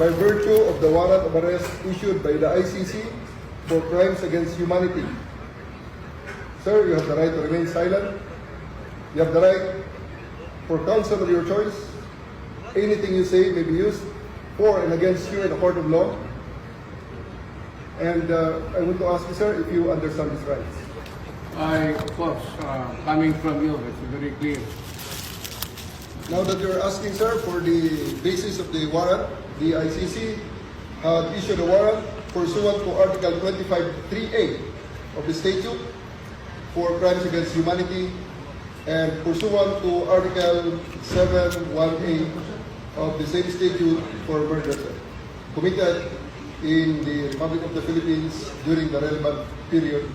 by virtue of the warrant of arrest issued by the ICC for crimes against humanity. Sir, you have the right to remain silent. You have the right for counsel of your choice. Anything you say may be used for and against you in a court of law. And I want to ask you, sir, if you understand these rights. Of course, coming from you, it's very clear. Now that you're asking, sir, for the basis of the warrant, the ICC had issued a warrant pursuant to Article 25(3)(a) of the statute for crimes against humanity and pursuant to Article 7(1)(a) of the same statute for murder, sir, committed in the Republic of the Philippines during the relevant period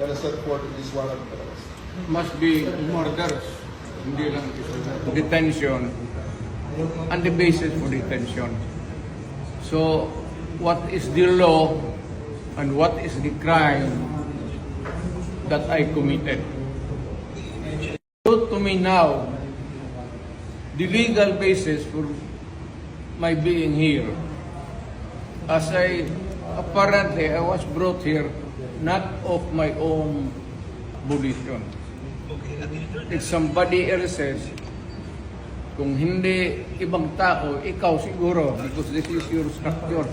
and as set forth in this warrant of arrest. Must be murders, hindi lang detention, and the basis for detention. So, what is the law and what is the crime that I committed? So, to me now, the legal basis for my being here, as apparently I was brought here not of my own volition. It's somebody else's. Kung hindi ibang tao, ikaw siguro, because this is your structure.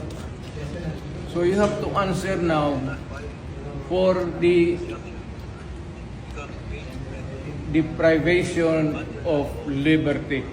So you have to answer now for the deprivation of liberty.